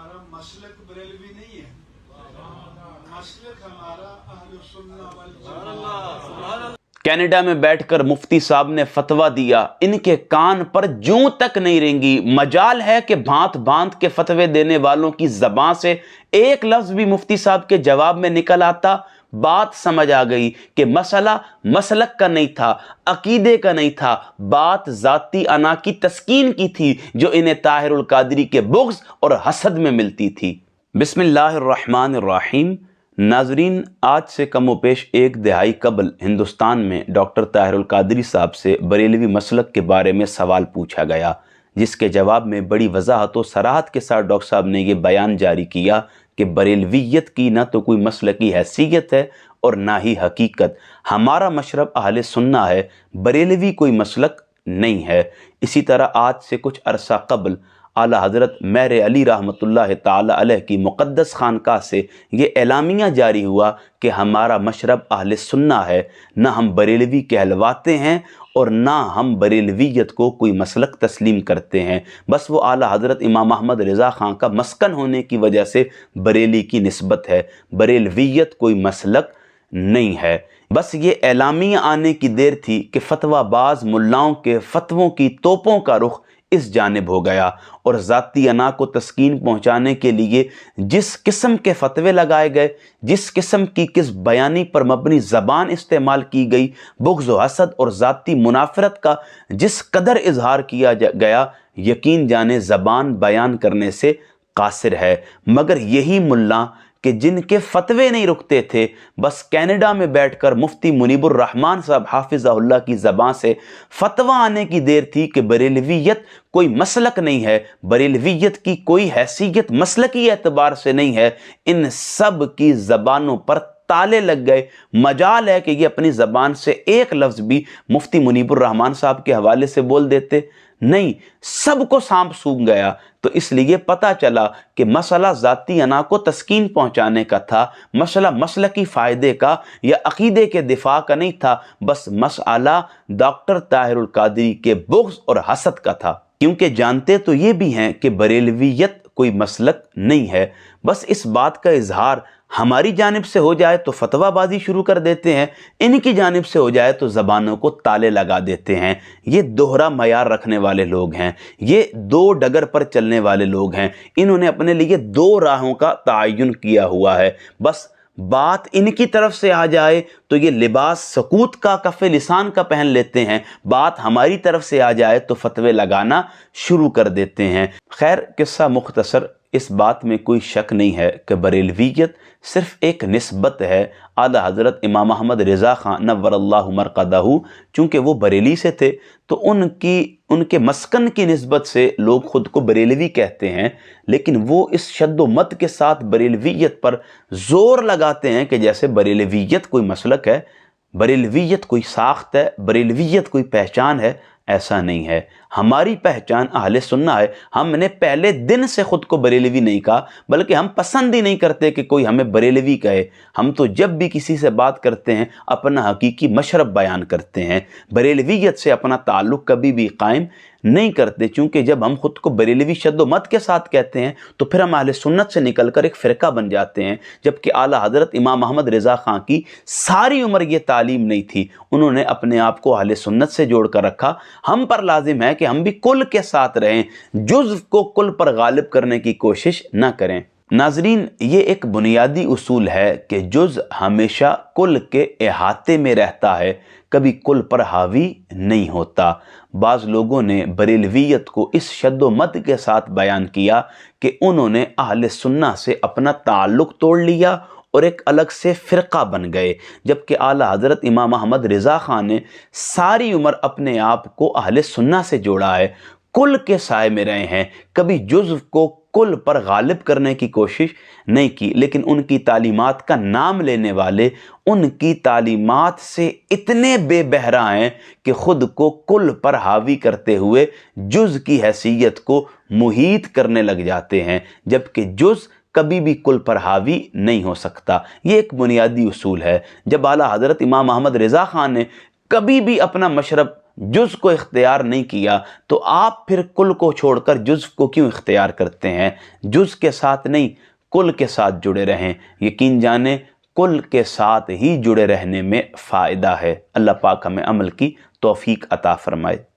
हमारा मसलक बरेलवी नहीं है, मसलक हमारा अहले सुन्नत वल जमात। कनाडा में बैठकर मुफ्ती साहब ने फतवा दिया, इनके कान पर जूं तक नहीं रेंगी। मजाल है कि भांत भांत के फतवे देने वालों की ज़बान से एक लफ्ज़ भी मुफ्ती साहब के जवाब में निकल आता, बात समझ आ गई कि मसला मसलक का नहीं था, अकीदे का नहीं था, बात ज़ाती अना की तस्कीन की थी जो इन्हें ताहिरुल कादरी के बुग़्ज़ और हसद में मिलती थी। बिस्मिल्लाहिर्रहमानिर्रहीम। नाजरीन, आज से कम व पेश एक दहाई कबल हिंदुस्तान में डॉक्टर ताहिरुल कादरी साहब से बरेलवी मसलक के बारे में सवाल पूछा गया, जिसके जवाब में बड़ी वजाहत व सराहत के साथ डॉक्टर साहब ने यह बयान जारी किया कि बरेलवियत की ना तो कोई मसलकी हैसियत है और ना ही हकीकत। हमारा मशरब अहले सुन्ना है, बरेलवी कोई मसलक नहीं है। इसी तरह आज से कुछ अरसा कबल आला हज़रत मेहर अली रहमतुल्लाह ताला अलैह की मुक़द्दस खानकाह से ये एलामिया जारी हुआ कि हमारा मशरब अहले सुन्ना है, ना हम बरेलवी कहलवाते हैं और ना हम बरेलवियत को कोई मसलक तस्लीम करते हैं। बस वो आला हज़रत इमाम अहमद रज़ा ख़ान का मस्कन होने की वजह से बरेली की निस्बत है, बरेलवियत कोई मसलक नहीं है। बस ये एलामिया आने की देर थी कि फतवाबाज मुल्लाओं के फतवों की तोपों का रुख इस जानिब हो गया और ज़ाती अना को तस्कीन पहुँचाने के लिए जिस किस्म के फतवे लगाए गए, जिस किस्म की किस बयानी पर मबनी ज़बान इस्तेमाल की गई, बुग़्ज़ व हसद और ज़ाती मुनाफरत का जिस कदर इजहार किया गया, यकीन जाने ज़बान बयान करने से कासिर है। मगर यही मुल्ला कि जिनके फतवे नहीं रुकते थे, बस कनाडा में बैठकर मुफ्ती मुनीबुर रहमान साहब हाफिज़हुल्लाह की ज़बान से फतवा आने की देर थी कि बरेलवियत कोई मसलक नहीं है, बरेलवियत की कोई हैसियत मसलकी एतबार से नहीं है। इन सब की ज़बानों पर ताले लग गए। मजाल है कि ये अपनी ज़बान से एक लफ्ज़ भी मुफ्ती मुनीबुर रहमान साहब के हवाले से बोल देते, नहीं, सबको सांप सूंघ गया। तो इसलिए पता चला कि मसला ज़ाती अना को तस्कीन पहुँचाने का था, मसला मसलकी फ़ायदे का या अक़ीदे के दिफा का नहीं था, बस मसला डॉक्टर ताहिरुल कादरी के बुग़्ज़ और हसद का था। क्योंकि जानते तो ये भी हैं कि बरेलवियत कोई मसलक नहीं है, बस इस बात का इजहार हमारी जानिब से हो जाए तो फतवाबाजी शुरू कर देते हैं, इनकी जानिब से हो जाए तो ज़बानों को ताले लगा देते हैं। ये दोहरा मयार रखने वाले लोग हैं, ये दो डगर पर चलने वाले लोग हैं। इन्होंने अपने लिए दो राहों का तयन किया हुआ है। बस बात इनकी तरफ से आ जाए तो ये लिबास सकूत का कफ़े लिसान का पहन लेते हैं, बात हमारी तरफ से आ जाए तो फतवे लगाना शुरू कर देते हैं। खैर, किस्सा मुख्तसर, इस बात में कोई शक नहीं है कि बरेलवियत सिर्फ़ एक निस्बत है। आला हज़रत इमाम अहमद रज़ा ख़ान नव्वरल्लाहु मरक़दहू, चूँकि वो बरेली से थे तो उनके मस्कन की निस्बत से लोग ख़ुद को बरेलवी कहते हैं, लेकिन वो इस शद्दो मत के साथ बरेलवियत पर ज़ोर लगाते हैं कि जैसे बरेलवियत कोई मसलक है, बरेलवियत कोई साख्त है, बरेलवियत कोई पहचान है। ऐसा नहीं है। हमारी पहचान अहले सुन्ना है। हमने पहले दिन से ख़ुद को बरेलवी नहीं कहा, बल्कि हम पसंद ही नहीं करते कि कोई हमें बरेलवी कहे। हम तो जब भी किसी से बात करते हैं अपना हकीकी मशरब बयान करते हैं, बरेलवियत से अपना ताल्लुक़ कभी भी कायम नहीं करते। चूँकि जब हम ख़ुद को बरेलवी शद्दो मत के साथ कहते हैं तो फिर हम अहले सुन्नत से निकल कर एक फ़िरका बन जाते हैं। जबकि आला हज़रत इमाम अहमद रज़ा ख़ान की सारी उम्र ये तालीम नहीं थी, उन्होंने अपने आप को अहले सुन्नत से जोड़ कर रखा। हम पर लाजिम है कि हम भी कुल के साथ रहें, जुज़्व को कुल पर गालिब करने की कोशिश न करें। नाजरीन, ये एक बुनियादी उसूल है कि जुज़ हमेशा कुल के अहाते में रहता है, कभी कुल पर हावी नहीं होता। बाज़ लोगों ने बरेलवियत को इस शद्दो मत के साथ बयान किया कि उन्होंने अहले सुन्ना से अपना ताल्लुक़ तोड़ लिया और एक अलग से फ़िरका बन गए, जबकि आला हज़रत इमाम अहमद रज़ा ख़ान ने सारी उम्र अपने आप को अहले सुन्ना से जोड़ा है, कुल के साए में रहे हैं, कभी जुज़्व को कुल पर गालिब करने की कोशिश नहीं की। लेकिन उनकी तालीमात का नाम लेने वाले उनकी तालीमात से इतने बेबहरा हैं कि ख़ुद को कुल पर हावी करते हुए जुज़ की हैसियत को मुहीत करने लग जाते हैं, जबकि जुज़ कभी भी कुल पर हावी नहीं हो सकता। ये एक बुनियादी उसूल है। जब आला हज़रत इमाम अहमद रज़ा ख़ान ने कभी भी अपना मशरब جز کو اختیار نہیں کیا تو آپ پھر کل کو چھوڑ کر جز کو کیوں اختیار کرتے ہیں؟ جز کے ساتھ نہیں، کل کے ساتھ جڑے رہیں۔ یقین جانیں کل کے ساتھ ہی جڑے رہنے میں فائدہ ہے۔ اللہ پاک ہمیں عمل کی توفیق عطا فرمائے۔